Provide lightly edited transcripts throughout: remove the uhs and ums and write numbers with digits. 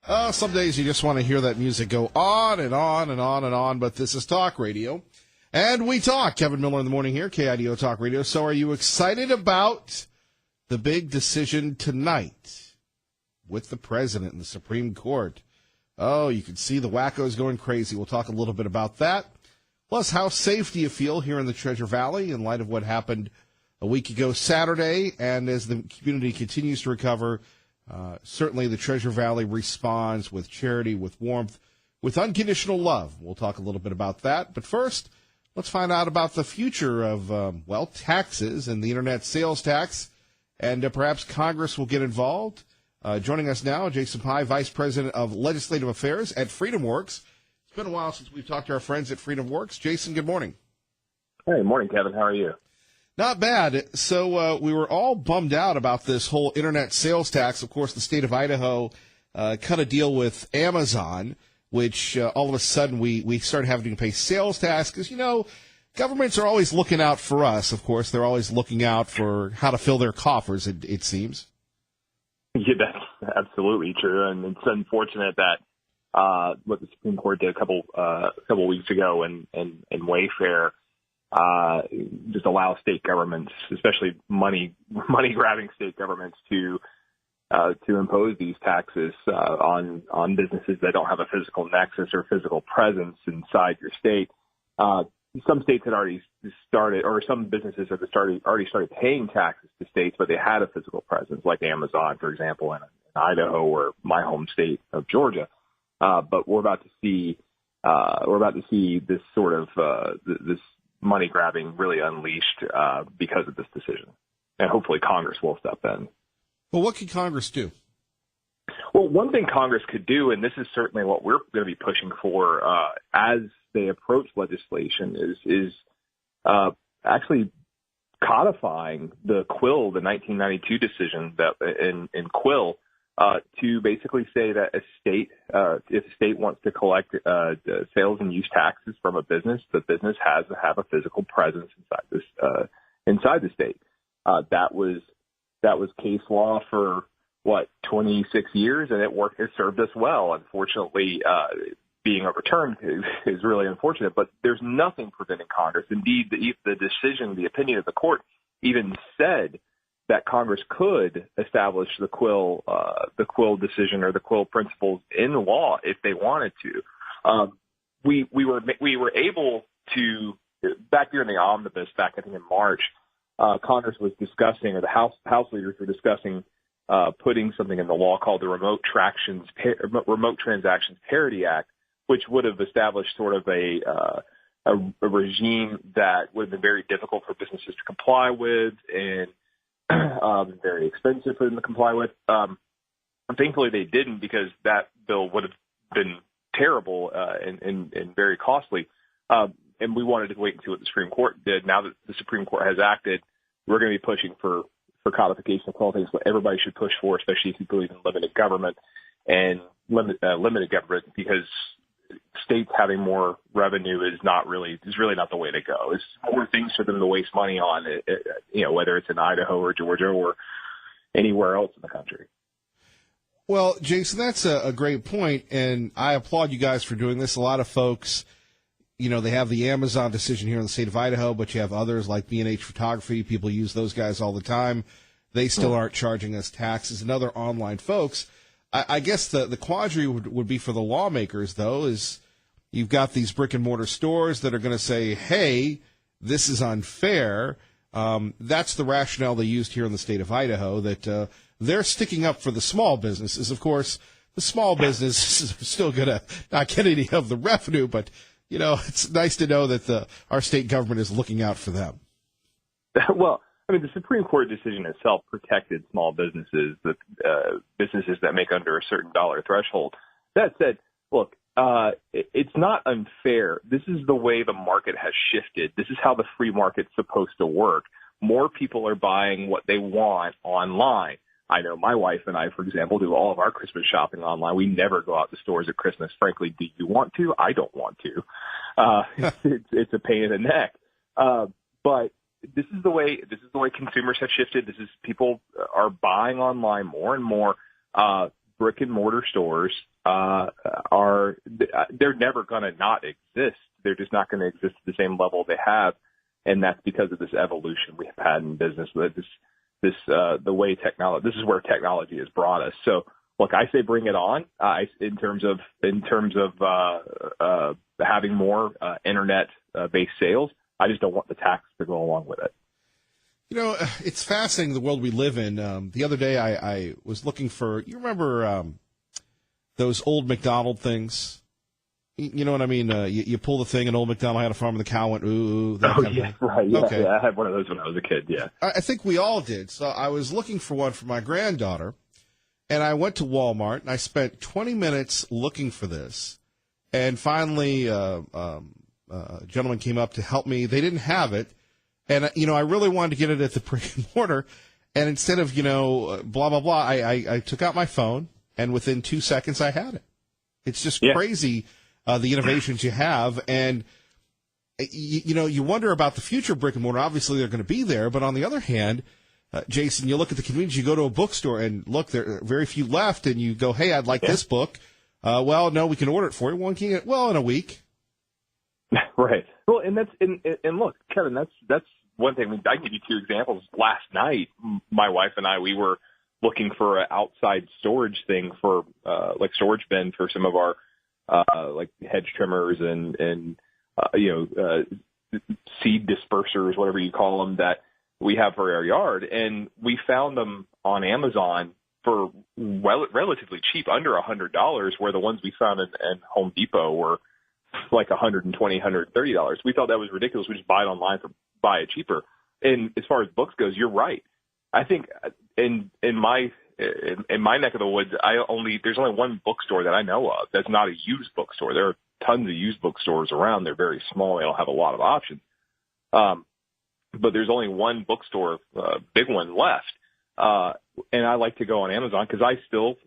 Some days you just want to hear that music go on and on and on and on, but this is talk radio. And we talk. Kevin Miller in the morning here, KIDO Talk Radio. So are you excited about the big decision tonight with the president and the Supreme Court? Oh, you can see the wackos going crazy. We'll talk a little bit about that. Plus, how safe do you feel here in the Treasure Valley in light of what happened a week ago Saturday? And as the community continues to recover, certainly the Treasure Valley responds with charity, with warmth, with unconditional love. We'll talk a little bit about that. But first, let's find out about the future of, taxes and the Internet sales tax. And perhaps Congress will get involved. Joining us now, Jason Pye, Vice President of Legislative Affairs at FreedomWorks. It's been a while since we've talked to our friends at FreedomWorks. Jason, good morning. Hey, morning, Kevin. How are you? Not bad. So we were all bummed out about this whole Internet sales tax. Of course, the state of Idaho cut a deal with Amazon, which all of a sudden we started having to pay sales tax because, governments are always looking out for us. Of course, they're always looking out for how to fill their coffers, it seems. Yeah, that's absolutely true. And it's unfortunate that what the Supreme Court did a couple weeks ago in Wayfair just allow state governments, especially money grabbing state governments, to impose these taxes on businesses that don't have a physical nexus or physical presence inside your state. Some states had already started, or some businesses had already started paying taxes to states, but they had a physical presence, like Amazon, for example, in Idaho or my home state of Georgia. But we're about to see this sort of this money grabbing really unleashed because of this decision, and hopefully Congress will step in. Well, what can Congress do? Well, one thing Congress could do, and this is certainly what we're going to be pushing for as they approach legislation, is actually codifying the Quill, the 1992 decision that in Quill, to basically say that a state, if a state wants to collect sales and use taxes from a business, the business has to have a physical presence inside the state. That was case law for 26 years, and it served us well. Unfortunately, being overturned is really unfortunate, but there's nothing preventing Congress. Indeed, the decision, the opinion of the court even said that Congress could establish the Quill decision or the Quill principles in law if they wanted to. We were able to, back during the omnibus, back I think in March, Congress was discussing, or the House leaders were discussing putting something in the law called the Remote Transactions Parity Act, which would have established sort of a regime that would have been very difficult for businesses to comply with and very expensive for them to comply with. And thankfully they didn't, because that bill would have been terrible and very costly. And we wanted to wait and see what the Supreme Court did. Now that the Supreme Court has acted, we're going to be pushing for codification of all things, what everybody should push for, especially if you believe in limited government and limited government, because states having more revenue is really not the way to go. It's more things for them to waste money on, whether it's in Idaho or Georgia or anywhere else in the country. Well, Jason, that's a great point, and I applaud you guys for doing this. A lot of folks, they have the Amazon decision here in the state of Idaho, but you have others like B&H Photography. People use those guys all the time. They still aren't charging us taxes, and other online folks. I guess the quandary would be for the lawmakers, though, is you've got these brick-and-mortar stores that are going to say, hey, this is unfair. That's the rationale they used here in the state of Idaho, that they're sticking up for the small businesses. Of course, the small businesses are still going to not get any of the revenue, but, it's nice to know that our state government is looking out for them. Well, the Supreme Court decision itself protected small businesses, businesses that make under a certain dollar threshold. That said, look, it's not unfair. This is the way the market has shifted. This is how the free market's supposed to work. More people are buying what they want online. I know my wife and I, for example, do all of our Christmas shopping online. We never go out to stores at Christmas. Frankly, do you want to? I don't want to. It's a pain in the neck. But this is the way consumers have shifted. People are buying online more and more. brick and mortar stores they're never going to not exist. They're just not going to exist at the same level they have, and that's because of this evolution we have had in business. The way technology. This is where technology has brought us. So, look, I say bring it on. In terms of having more internet based sales. I just don't want the tax to go along with it. You know, it's fascinating the world we live in. The other day I was looking for, you remember those old McDonald things? You know what I mean? You pull the thing, and old McDonald had a farm, and the cow went, ooh. Right. Yeah, okay. Yeah, I had one of those when I was a kid, yeah. I think we all did. So I was looking for one for my granddaughter, and I went to Walmart, and I spent 20 minutes looking for this. And finally, a gentleman came up to help me. They didn't have it. And, I really wanted to get it at the brick and mortar. And instead of, blah, blah, blah, I took out my phone, and within 2 seconds I had it. It's just crazy, the innovations you have. And, you wonder about the future brick and mortar. Obviously, they're going to be there. But on the other hand, Jason, you look at the convenience. You go to a bookstore, and look, there are very few left. And you go, hey, I'd like this book. Well, no, we can order it for you. Well, can you get, in a week. Right. Well, and look, Kevin, that's one thing. I can give you two examples. Last night, my wife and I, we were looking for an outside storage thing for, storage bin for some of our, hedge trimmers and seed dispersers, whatever you call them, that we have for our yard. And we found them on Amazon for relatively cheap, under $100, where the ones we found in Home Depot were like $120, $130. We thought that was ridiculous. We just buy it online buy it cheaper. And as far as books goes, you're right. I think in my neck of the woods, there's only one bookstore that I know of that's not a used bookstore. There are tons of used bookstores around. They're very small. They don't have a lot of options. But there's only one bookstore, big one left. And I like to go on Amazon because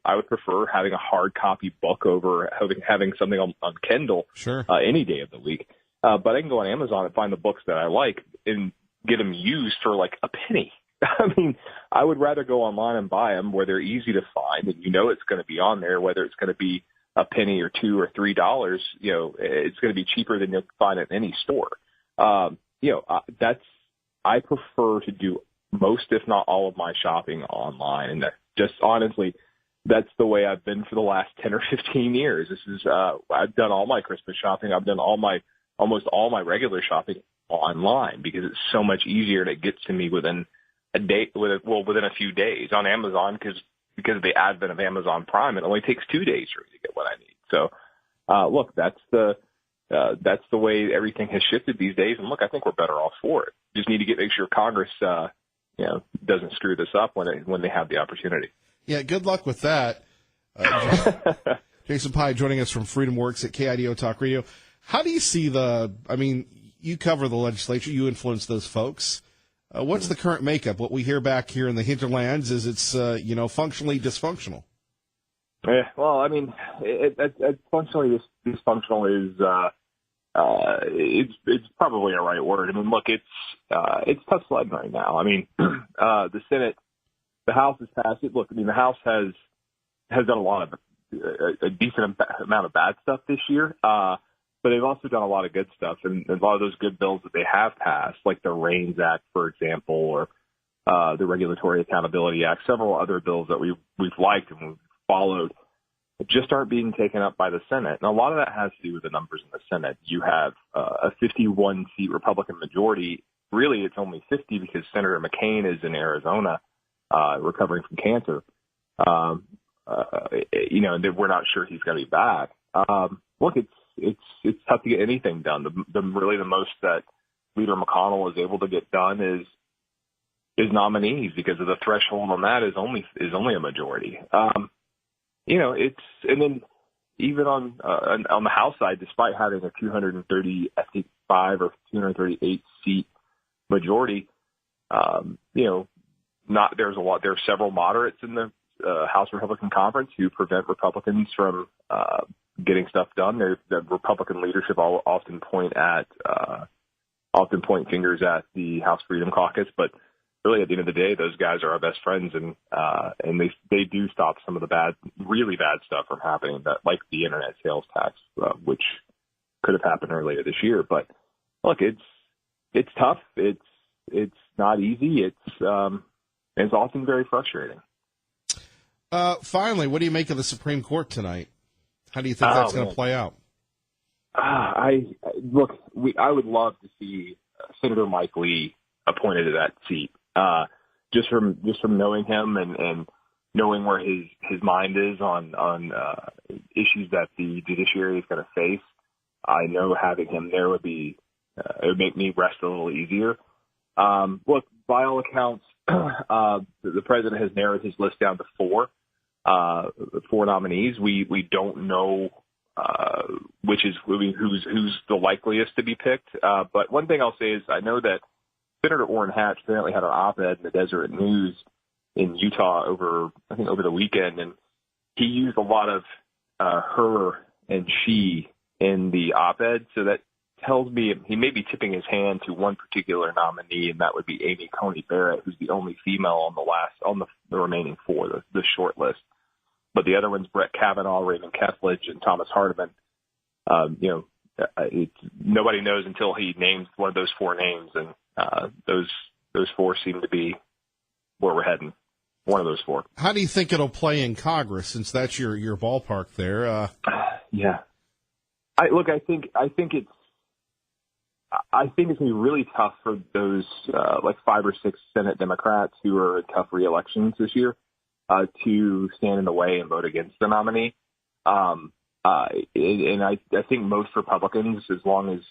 I would prefer having a hard copy book over having something on Kindle any day of the week. But I can go on Amazon and find the books that I like and get them used for like a penny. I mean, I would rather go online and buy them where they're easy to find and it's going to be on there, whether it's going to be a penny or $2 or $3, it's going to be cheaper than you'll find at any store. I prefer to do most, if not all, of my shopping online. And just honestly, that's the way I've been for the last 10 or 15 years. This is, I've done all my Christmas shopping. I've done almost all my regular shopping online because it's so much easier and it gets to me within a day, within a few days. On Amazon, because of the advent of Amazon Prime, it only takes 2 days for me to get what I need. So, look, that's the way everything has shifted these days. And look, I think we're better off for it. Just need to make sure Congress, doesn't screw this up when they have the opportunity. Yeah, good luck with that. Jason Pye joining us from Freedom Works at KIDO Talk Radio. How do you see you cover the legislature, you influence those folks. What's the current makeup? What we hear back here in the hinterlands is it's, functionally dysfunctional. Yeah, well, I mean, it's functionally dysfunctional is, it's probably a right word. I mean, look, it's tough sledding right now. I mean, the Senate, the House has passed it. Look, I mean, the House has done a decent amount of bad stuff this year. But they've also done a lot of good stuff, and a lot of those good bills that they have passed, like the REINS Act, for example, or the Regulatory Accountability Act, several other bills that we've liked and we've followed, just aren't being taken up by the Senate. And a lot of that has to do with the numbers in the Senate. You have a 51-seat Republican majority. Really, it's only 50 because Senator McCain is in Arizona recovering from cancer. And we're not sure he's going to be back. Look, it's tough to get anything done. The most that Leader McConnell is able to get done is nominees because of the threshold on that is only a majority. And then even on the House side, despite having a 235 or 238 seat majority, there are several moderates in the House Republican Conference who prevent Republicans from getting stuff done. The Republican leadership often point fingers at the House Freedom Caucus, but really at the end of the day, those guys are our best friends, and they do stop some of the really bad stuff from happening, that like the internet sales tax, which could have happened earlier this year. But look, it's tough. It's not easy. It's often very frustrating. Finally, what do you make of the Supreme Court tonight? How do you think that's going to play out? I would love to see Senator Mike Lee appointed to that seat. Just from knowing him and knowing where his mind is on issues that the judiciary is going to face, I know having him there would make me rest a little easier. Look, by all accounts, the president has narrowed his list down to four nominees. We don't know who's the likeliest to be picked. But one thing I'll say is I know that Senator Orrin Hatch apparently had an op-ed in the Deseret News in Utah over the weekend, and he used a lot of her and she in the op-ed, so that tells me he may be tipping his hand to one particular nominee, and that would be Amy Coney Barrett, who's the only female on the remaining four, the short list. But the other ones, Brett Kavanaugh, Raymond Kethledge, and Thomas Hardiman. Nobody knows until he names one of those four names, and those four seem to be where we're heading. One of those four. How do you think it'll play in Congress, since that's your ballpark there? Yeah. I think it's going to be really tough for those like 5 or 6 Senate Democrats who are in tough re-elections this year to stand in the way and vote against the nominee. And I think most Republicans, the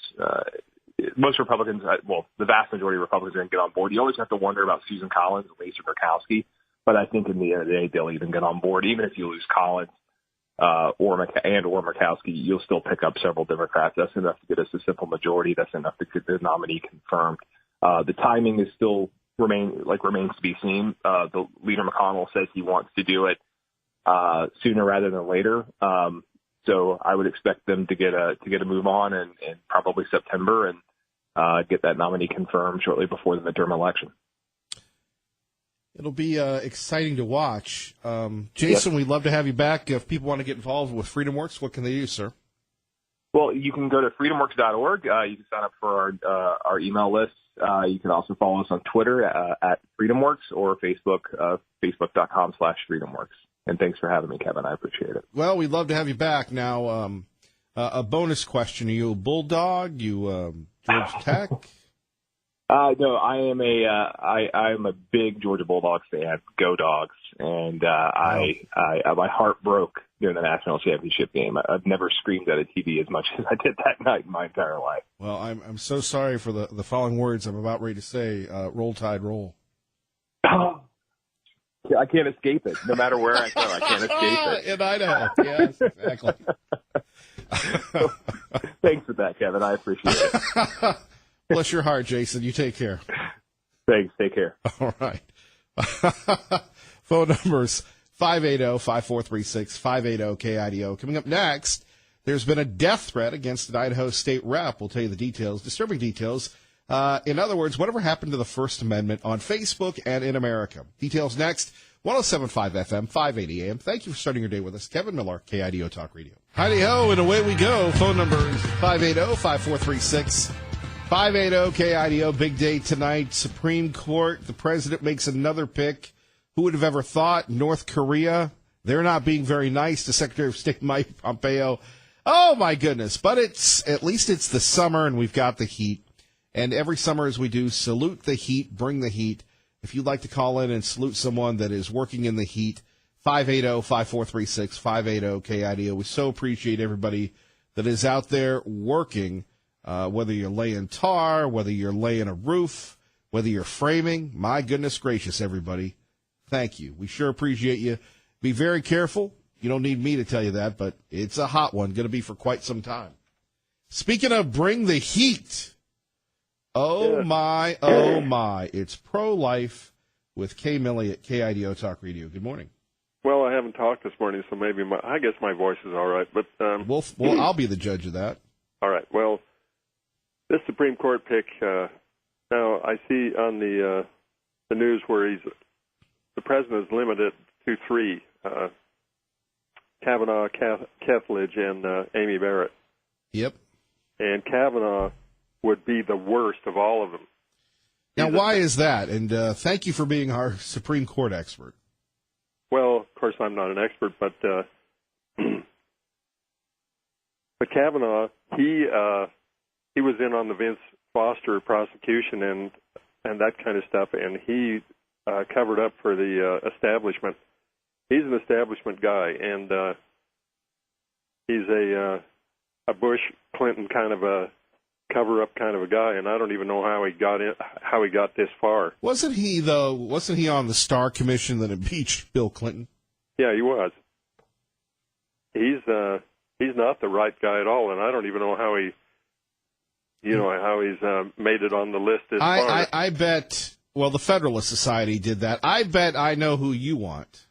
vast majority of Republicans are going to get on board. You always have to wonder about Susan Collins and Lisa Murkowski, but I think in the end of the day, they'll even get on board. Even if you lose Collins or Murkowski, you'll still pick up several Democrats. That's enough to get us a simple majority. That's enough to get the nominee confirmed. The timing is still remains to be seen. The leader McConnell says he wants to do it sooner rather than later. So I would expect them to get a move on in probably September and get that nominee confirmed shortly before the midterm election. It'll be exciting to watch. Jason, We'd love to have you back. If people want to get involved with FreedomWorks, what can they do, sir? Well, you can go to freedomworks.org. You can sign up for our email list. You can also follow us on Twitter at FreedomWorks or Facebook, facebook.com/FreedomWorks. And thanks for having me, Kevin. I appreciate it. Well, we'd love to have you back. Now, a bonus question. Are you a Bulldog? You Georgia Tech? No, I am a big Georgia Bulldogs fan. Go Dogs! And my heart broke during the national championship game. I've never screamed at a TV as much as I did that night in my entire life. Well, I'm so sorry for the following words I'm about ready to say. Roll Tide, roll. I can't escape it. No matter where I go, I can't escape it. In Idaho, yes, exactly. Thanks for that, Kevin. I appreciate it. Bless your heart, Jason. You take care. Thanks. Take care. All right. Phone numbers 580-5436, 580-KIDO. Coming up next, there's been a death threat against an Idaho state rep. We'll tell you the details, disturbing details. In other words, whatever happened to the First Amendment on Facebook and in America? Details next. 107.5 FM, 580 AM. Thank you for starting your day with us. Kevin Miller, KIDO Talk Radio. Heidi-ho, and away we go. Phone number is 580-5436. 580-KIDO, big day tonight. Supreme Court, the president makes another pick. Who would have ever thought? North Korea, they're not being very nice to Secretary of State Mike Pompeo. Oh, my goodness. But at least it's the summer, and we've got the heat. And every summer, as we do, salute the heat, bring the heat. If you'd like to call in and salute someone that is working in the heat, 580-5436, 580-KIDO. We so appreciate everybody that is out there working. Whether you're laying tar, whether you're laying a roof, whether you're framing, my goodness gracious, everybody, thank you. We sure appreciate you. Be very careful. You don't need me to tell you that, but it's a hot one, going to be for quite some time. Speaking of bring the heat, oh my, it's pro-life with Kay Milley at KIDO Talk Radio. Good morning. Well, I haven't talked this morning, so maybe I guess my voice is all right. But well, I'll be the judge of that. All right. Well, this Supreme Court pick, now I see on the the news where the president is limited to three: Kavanaugh, Kethledge, and Amy Barrett. Yep. And Kavanaugh would be the worst of all of them. Now, why is that? And thank you for being our Supreme Court expert. Well, of course, I'm not an expert, but Kavanaugh, he was in on the Vince Foster prosecution and that kind of stuff, and he covered up for the establishment. He's an establishment guy, and he's a Bush Clinton kind of a cover-up kind of a guy, and I don't even know how he got this far. Wasn't he on the Starr Commission that impeached Bill Clinton? Yeah, he was. He's not the right guy at all, and I don't even know how he's made it on the list as far. I bet. Well, the Federalist Society did that. I bet I know who you want.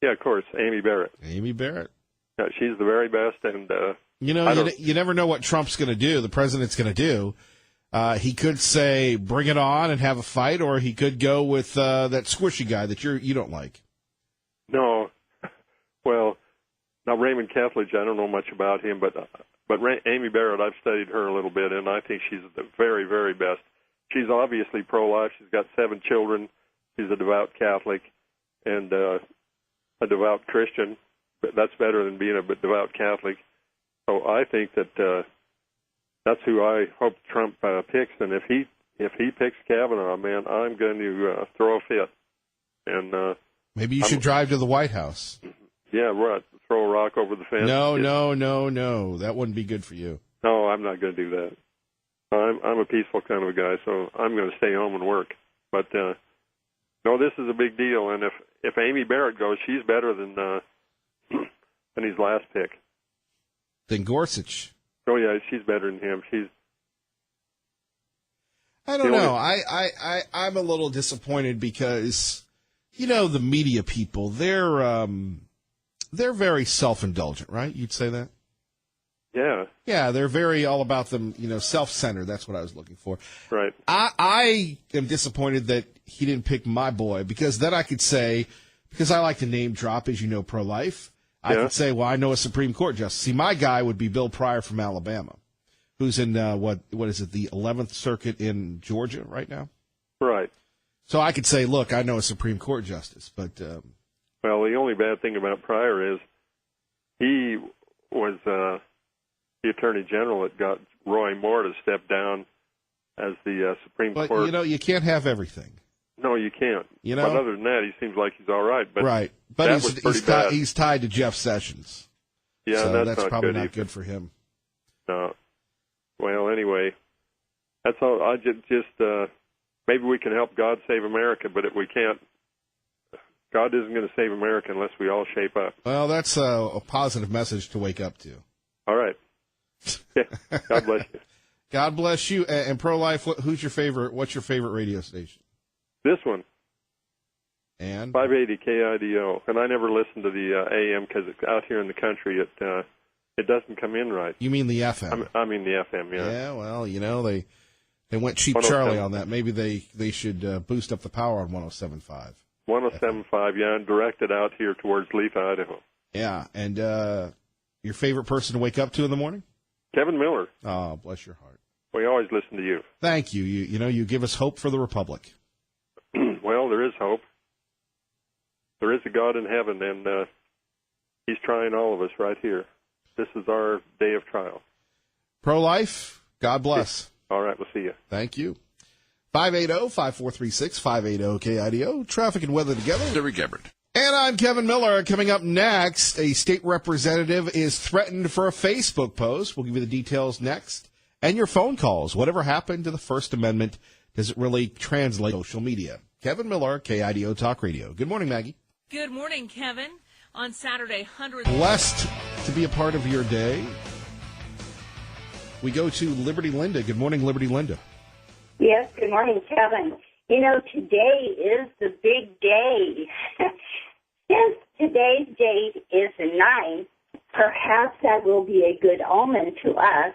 Yeah, of course, Amy Barrett. Amy Barrett. Yeah, she's the very best, and you never know what Trump's going to do. The president's going to do. He could say, "Bring it on," and have a fight, or he could go with that squishy guy that you don't like. No, well, now Raymond Kethledge, I don't know much about him, but Amy Barrett, I've studied her a little bit, and I think she's the very, very best. She's obviously pro-life. She's got 7 children. She's a devout Catholic and a devout Christian. But that's better than being a devout Catholic. So I think that that's who I hope Trump picks. And if he picks Kavanaugh, man, I'm going to throw a fit. And maybe you should drive to the White House. Yeah, right. Throw a rock over the fence. No. That wouldn't be good for you. No, I'm not going to do that. I'm a peaceful kind of a guy, so I'm going to stay home and work. But no, this is a big deal. And if Amy Barrett goes, she's better than his last pick. Than Gorsuch. Oh yeah, she's better than him. I don't know. I'm a little disappointed because the media people, they're very self-indulgent, right? You'd say that? Yeah. Yeah, they're very all about them, self-centered. That's what I was looking for. Right. I am disappointed that he didn't pick my boy, because then I could say, because I like to name drop, as you know, pro-life, I could say, well, I know a Supreme Court justice. See, my guy would be Bill Pryor from Alabama, who's in, what is it, the 11th Circuit in Georgia right now? Right. So I could say, look, I know a Supreme Court justice, but... well, the only bad thing about Pryor is he was the Attorney General that got Roy Moore to step down as the Supreme Court. But, you can't have everything. No, you can't. But other than that, he seems like he's all right. But right. But that he's tied to Jeff Sessions. Yeah, so that's probably not not good for him. No. Well, anyway, that's all. I just maybe we can help God save America, but if we can't, God isn't going to save America unless we all shape up. Well, that's a positive message to wake up to. All right. God bless you. God bless you. And pro-life, what's your favorite radio station? This one. And? 580 KIDO. And I never listen to the AM because out here in the country it doesn't come in right. You mean the FM? I mean the FM, yeah. Yeah, well, they went Cheap Charlie on that. Maybe they should boost up the power on 107.5. 107.5, yeah, and direct it out here towards Letha, Idaho. Yeah, and your favorite person to wake up to in the morning? Kevin Miller. Oh, bless your heart. We always listen to you. Thank you. You give us hope for the Republic. Well, there is hope. There is a God in heaven, and he's trying all of us right here. This is our day of trial. Pro-life, God bless. All right, we'll see you. Thank you. 580-5436, 580-KIDO. Traffic and weather together. Larry Gabbard. And I'm Kevin Miller. Coming up next, a state representative is threatened for a Facebook post. We'll give you the details next. And your phone calls. Whatever happened to the First Amendment? Does it really translate social media? Kevin Miller, KIDO Talk Radio. Good morning, Maggie. Good morning, Kevin. On Saturday, hundreds... Blessed to be a part of your day. We go to Liberty Linda. Good morning, Liberty Linda. Yes, good morning, Kevin. Today is the big day. Since today's date is the 9th, perhaps that will be a good omen to us,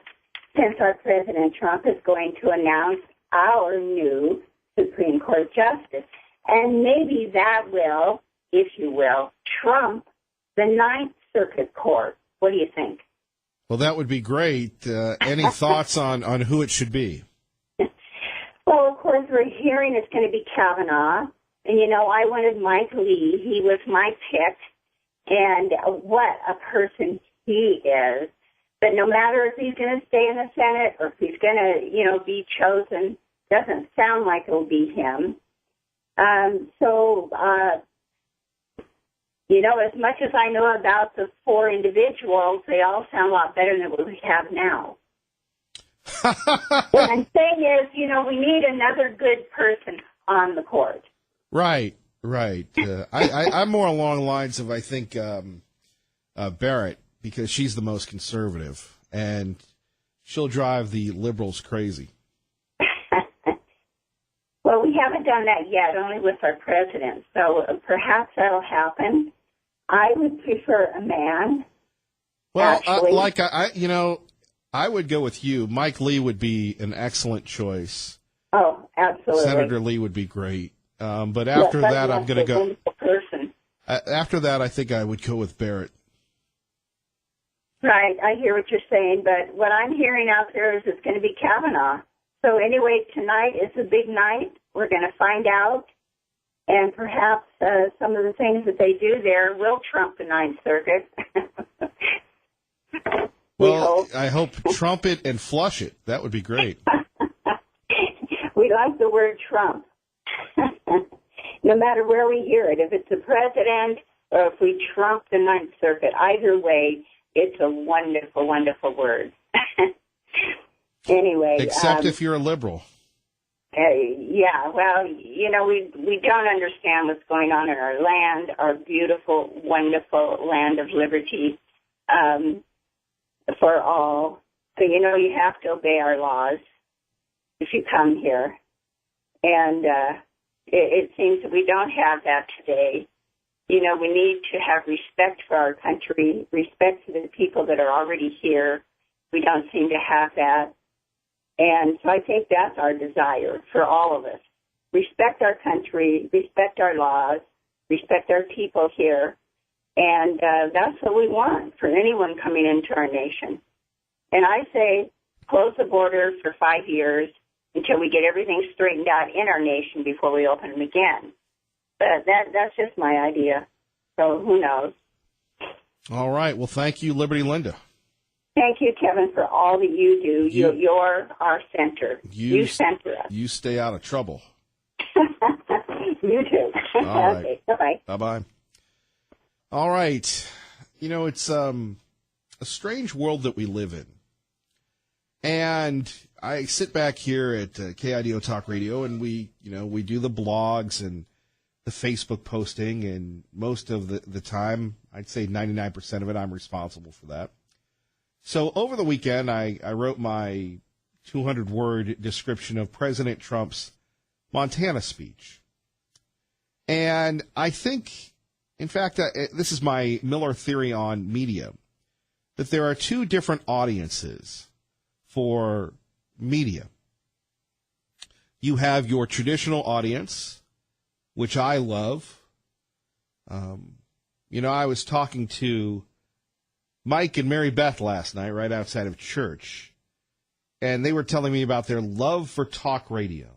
since our President Trump is going to announce our new Supreme Court justice. And maybe that will, if you will, trump the Ninth Circuit Court. What do you think? Well, that would be great. Any thoughts on who it should be? Well, of course, we're hearing it's going to be Kavanaugh. And, I wanted Mike Lee. He was my pick. And what a person he is. But no matter if he's going to stay in the Senate or if he's going to, be chosen, doesn't sound like it'll be him. As much as I know about the four individuals, they all sound a lot better than what we have now. What I'm saying is, we need another good person on the court. Right. I'm more along the lines of, I think, Barrett, because she's the most conservative, and she'll drive the liberals crazy. Well, we haven't done that yet, only with our president, so perhaps that'll happen. I would prefer a man. Well, I would go with you. Mike Lee would be an excellent choice. Oh, absolutely. Senator Lee would be great. But after that, I'm going to go. Person. After that, I think I would go with Barrett. Right, I hear what you're saying, but what I'm hearing out there is it's going to be Kavanaugh. So anyway, tonight is a big night. We're going to find out, and perhaps some of the things that they do there will trump the Ninth Circuit. Well, I hope trump it and flush it. That would be great. We like the word Trump. No matter where we hear it, if it's the president or if we trump the Ninth Circuit, either way, it's a wonderful, wonderful word. Anyway. Except if you're a liberal. Yeah, well, we don't understand what's going on in our land, our beautiful, wonderful land of liberty for all. So, you have to obey our laws if you come here. And it seems that we don't have that today. We need to have respect for our country, respect for the people that are already here. We don't seem to have that. And so I think that's our desire for all of us. Respect our country, respect our laws, respect our people here. And that's what we want for anyone coming into our nation. And I say close the border for 5 years until we get everything straightened out in our nation before we open them again. But that's just my idea. So who knows? All right. Well, thank you, Liberty Linda. Thank you, Kevin, for all that you do. You're our center. You center us. You stay out of trouble. You too. All right. Okay. Bye-bye. Bye-bye. All right. It's a strange world that we live in. And I sit back here at KIDO Talk Radio, and we do the blogs and the Facebook posting, and most of the time, I'd say 99% of it, I'm responsible for that. So over the weekend, I wrote my 200-word description of President Trump's Montana speech. And I think, in fact, this is my Miller theory on media, that there are two different audiences for media. You have your traditional audience, which I love. I was talking to Mike and Mary Beth last night right outside of church, and they were telling me about their love for talk radio.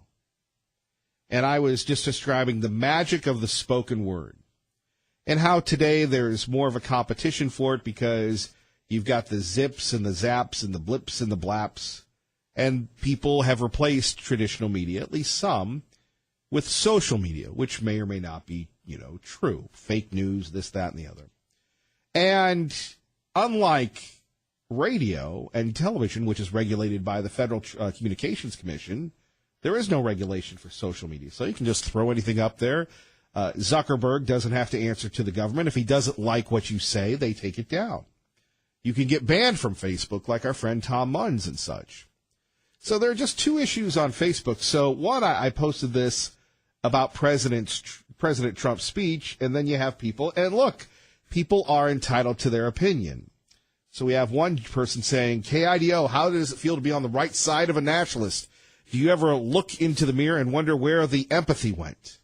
And I was just describing the magic of the spoken word and how today there's more of a competition for it because you've got the zips and the zaps and the blips and the blaps, and people have replaced traditional media, at least some, with social media, which may or may not be, true. Fake news, this, that, and the other. And unlike radio and television, which is regulated by the Federal Communications Commission, there is no regulation for social media. So you can just throw anything up there. Zuckerberg doesn't have to answer to the government. If he doesn't like what you say, they take it down. You can get banned from Facebook like our friend Tom Munns and such. So there are just two issues on Facebook. So one, I posted this about President Trump's speech, and then you have people, and look, people are entitled to their opinion. So we have one person saying, KIDO, how does it feel to be on the right side of a nationalist? Do you ever look into the mirror and wonder where the empathy went?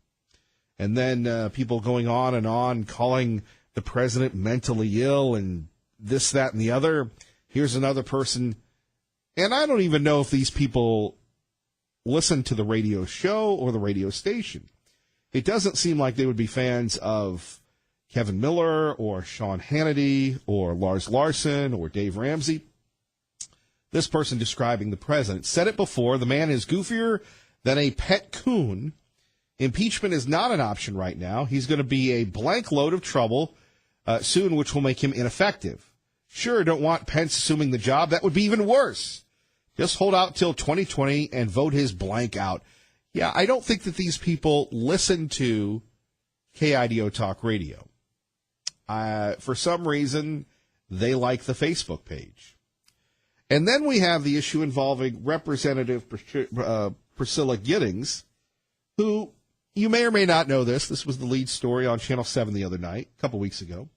And then people going on, calling the president mentally ill and this, that, and the other. Here's another person. And I don't even know if these people listen to the radio show or the radio station. It doesn't seem like they would be fans of Kevin Miller or Sean Hannity or Lars Larson or Dave Ramsey. This person describing the president said it before. The man is goofier than a pet coon. Impeachment is not an option right now. He's going to be a blank load of trouble soon, which will make him ineffective. Sure, don't want Pence assuming the job. That would be even worse. Just hold out till 2020 and vote his blank out. Yeah, I don't think that these people listen to KIDO Talk Radio. For some reason, they like the Facebook page. And then we have the issue involving Representative Priscilla Giddings, who, you may or may not know this. This was the lead story on Channel 7 the other night, a couple weeks ago.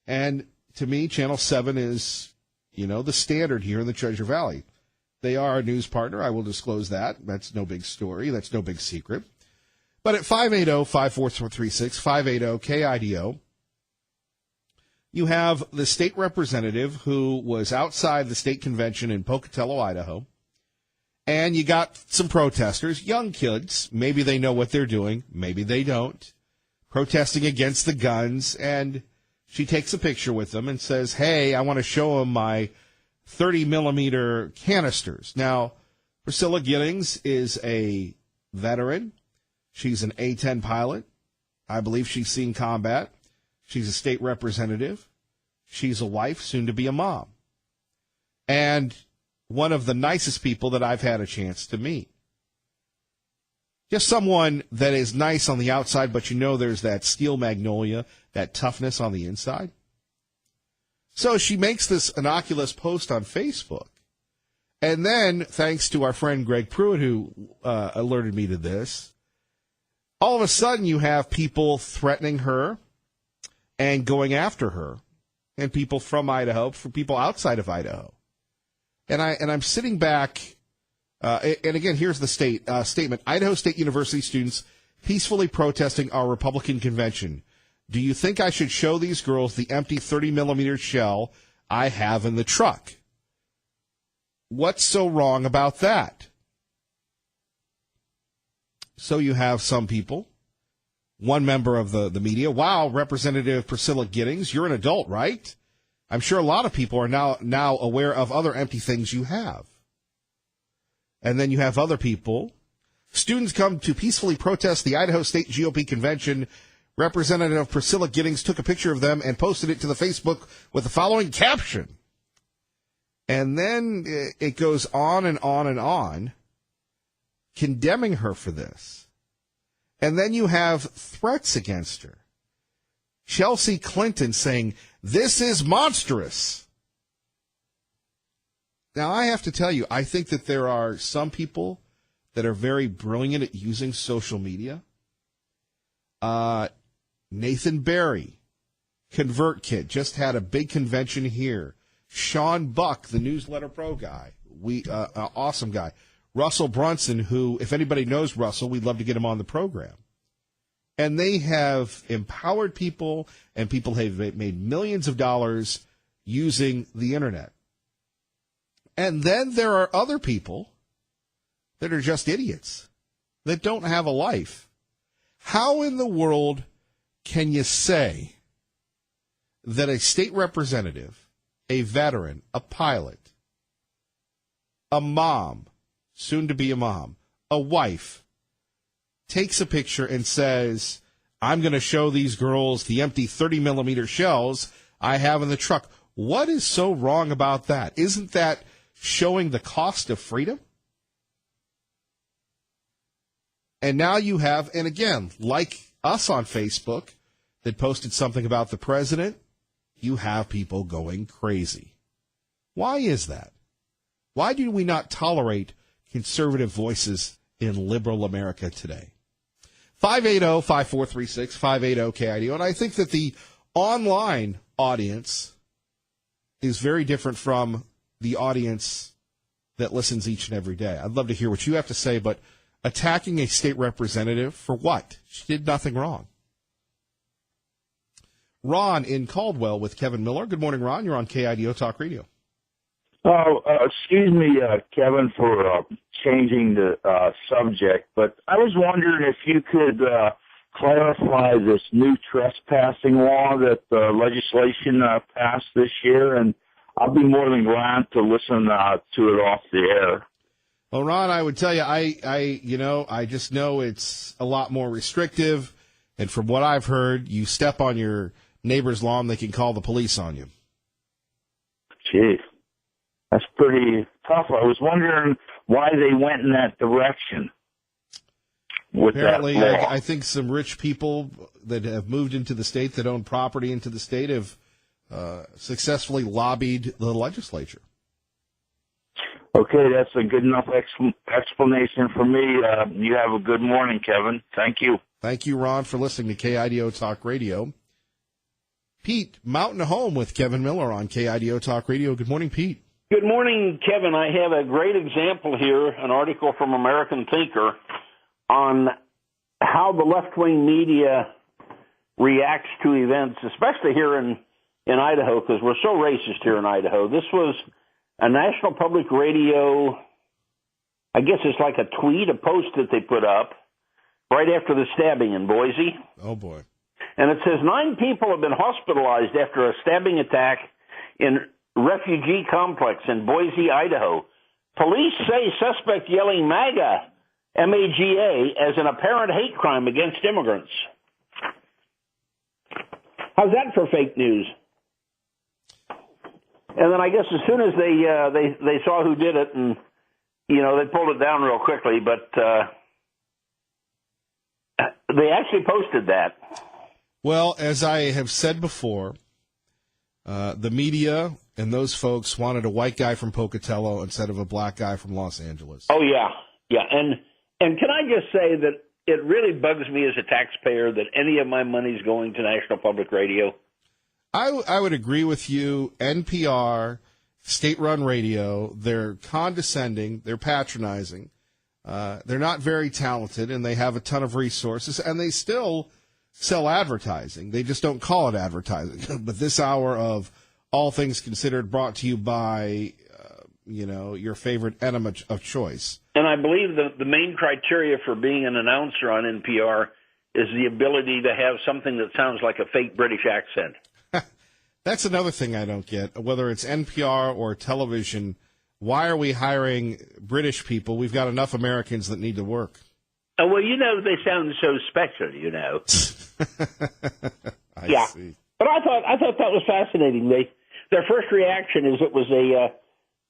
And to me, Channel 7 is, the standard here in the Treasure Valley. They are a news partner. I will disclose that. That's no big story. That's no big secret. But at 580-5436, 580-KIDO, you have the state representative who was outside the state convention in Pocatello, Idaho. And you got some protesters, young kids. Maybe they know what they're doing. Maybe they don't. Protesting against the guns. And she takes a picture with them and says, hey, I want to show them my 30-millimeter canisters. Now, Priscilla Giddings is a veteran. She's an A-10 pilot. I believe she's seen combat. She's a state representative. She's a wife, soon to be a mom. And one of the nicest people that I've had a chance to meet. Just someone that is nice on the outside, but there's that steel magnolia, that toughness on the inside. So she makes this innocuous post on Facebook. And then, thanks to our friend Greg Pruitt, who alerted me to this, all of a sudden you have people threatening her and going after her, and people from Idaho, for people outside of Idaho. And I'm sitting back, and again, here's the statement. Idaho State University students peacefully protesting our Republican convention. Do you think I should show these girls the empty 30-millimeter shell I have in the truck? What's so wrong about that? So you have some people, one member of the media, wow, Representative Priscilla Giddings, you're an adult, right? I'm sure a lot of people are now aware of other empty things you have. And then you have other people. Students come to peacefully protest the Idaho State GOP convention. Representative Priscilla Giddings took a picture of them and posted it to the Facebook with the following caption. And then it goes on and on and on, condemning her for this. And then you have threats against her. Chelsea Clinton saying, this is monstrous. Now, I have to tell you, I think that there are some people that are very brilliant at using social media. Nathan Barry, ConvertKit, just had a big convention here. Sean Buck, the Newsletter Pro guy, awesome guy. Russell Brunson, who, if anybody knows Russell, we'd love to get him on the program. And they have empowered people, and people have made millions of dollars using the internet. And then there are other people that are just idiots, that don't have a life. How in the world can you say that a state representative, a veteran, a pilot, a mom, soon to be a mom, a wife, takes a picture and says, I'm going to show these girls the empty 30-millimeter shells I have in the truck? What is so wrong about that? Isn't that showing the cost of freedom? And now you have, and again, like us on Facebook that posted something about the president, you have people going crazy. Why is that? Why do we not tolerate conservative voices in liberal America today? 580-5436, 580-KIDO. And I think that the online audience is very different from the audience that listens each and every day. I'd love to hear what you have to say, but attacking a state representative for what? She did nothing wrong. Ron in Caldwell with Kevin Miller. Good morning, Ron. You're on KIDO Talk Radio. Oh, excuse me, Kevin, for changing the subject, but I was wondering if you could clarify this new trespassing law that legislation passed this year, and I'll be more than glad to listen to it off the air. Well, Ron, I would tell you, I just know it's a lot more restrictive, and from what I've heard, you step on your neighbor's lawn, they can call the police on you. Gee, that's pretty tough. I was wondering why they went in that direction. Apparently, I think some rich people that have moved into the state, that own property into the state, have successfully lobbied the legislature. Okay, that's a good enough explanation for me. You have a good morning, Kevin. Thank you. Thank you, Ron, for listening to KIDO Talk Radio. Pete, Mountain Home with Kevin Miller on KIDO Talk Radio. Good morning, Pete. Good morning, Kevin. I have a great example here, an article from American Thinker on how the left-wing media reacts to events, especially here in Idaho, because we're so racist here in Idaho. This was a National Public Radio, I guess it's like a tweet, a post that they put up right after the stabbing in Boise. Oh, boy. And it says 9 people have been hospitalized after a stabbing attack in refugee complex in Boise, Idaho. Police say suspect yelling MAGA, M-A-G-A, as an apparent hate crime against immigrants. How's that for fake news? And then I guess as soon as they saw who did it, and they pulled it down real quickly, but they actually posted that. Well, as I have said before, the media and those folks wanted a white guy from Pocatello instead of a black guy from Los Angeles. Oh, yeah. And can I just say that it really bugs me as a taxpayer that any of my money's going to National Public Radio? I would agree with you. NPR, state-run radio, they're condescending, they're patronizing, they're not very talented, and they have a ton of resources, and they still sell advertising. They just don't call it advertising. But this hour of All Things Considered brought to you by, your favorite enema of choice. And I believe the main criteria for being an announcer on NPR is the ability to have something that sounds like a fake British accent. That's another thing I don't get. Whether it's NPR or television, why are we hiring British people? We've got enough Americans that need to work. Oh, well, they sound so special, I see. But I thought that was fascinating. Their first reaction is it was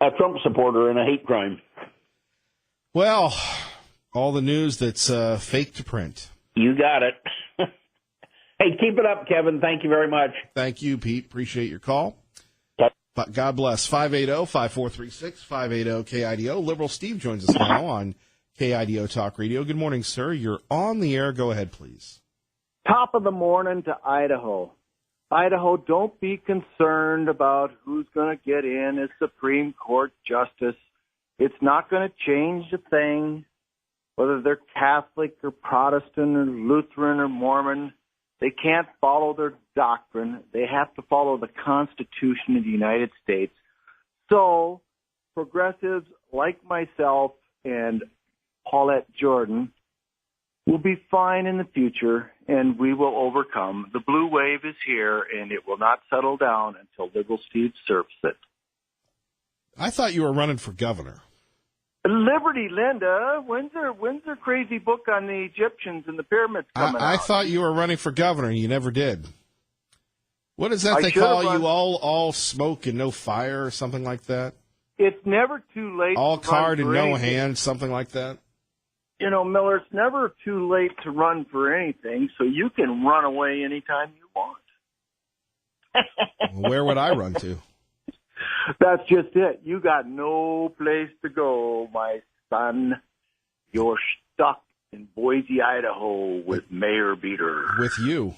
a Trump supporter in a hate crime. Well, all the news that's fake to print. You got it. Hey, keep it up, Kevin. Thank you very much. Thank you, Pete. Appreciate your call. But God bless. 580-5436, 580-KIDO. Liberal Steve joins us now on KIDO Talk Radio. Good morning, sir. You're on the air. Go ahead, please. Top of the morning to Idaho. Idaho, don't be concerned about who's going to get in as Supreme Court Justice. It's not going to change a thing, whether they're Catholic or Protestant or Lutheran or Mormon. They can't follow their doctrine. They have to follow the Constitution of the United States. So progressives like myself and Paulette Jordan will be fine in the future, and we will overcome. The blue wave is here, and it will not settle down until Liberal Steve surfs it. I thought you were running for governor. Liberty, Linda. When's their crazy book on the Egyptians and the pyramids coming out? I thought you were running for governor, and you never did. What is that they call you? All smoke and no fire or something like that? It's never too late. All card and no hand, something like that? Miller, it's never too late to run for anything, so you can run away anytime you want. Where would I run to? That's just it. You got no place to go, my son. You're stuck in Boise, Idaho with Mayor Beater. With you.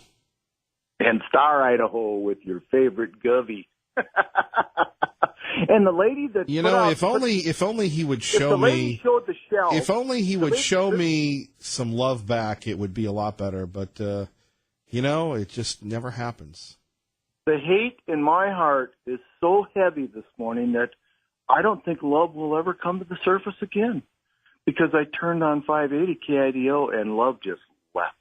And Star, Idaho with your favorite Govey. And the lady that if only he would show the lady me. showed the shell. If only he would show me some love back, it would be a lot better. But it just never happens. The hate in my heart is so heavy this morning that I don't think love will ever come to the surface again, because I turned on 580 KIDO and love just left.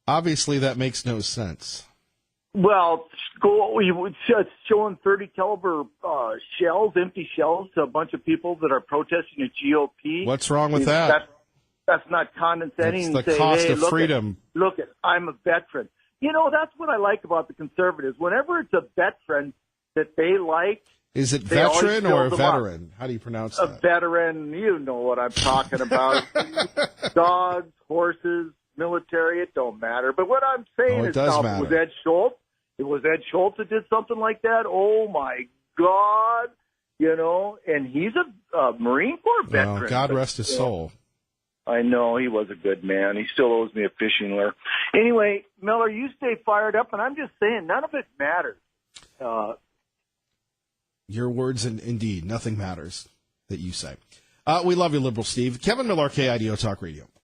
Obviously, that makes no sense. Well, it's showing 30 caliber shells, empty shells, to a bunch of people that are protesting the GOP. What's wrong with that? That's not condescending. It's the cost of freedom. Look, I'm a veteran. That's what I like about the conservatives. Whenever it's a veteran that they like. Is it veteran or a veteran? How do you pronounce that? A veteran, you know what I'm talking about. Dogs, horses, military, it don't matter. But what I'm saying is, now, it was Ed Schultz. It was Ed Schultz that did something like that. Oh my God, and he's a Marine Corps veteran. Well, God rest his soul. I know, he was a good man. He still owes me a fishing lure. Anyway, Miller, you stay fired up, and I'm just saying, none of it matters. Your words, indeed, nothing matters that you say. We love you, Liberal Steve. Kevin Miller, KIDO Talk Radio.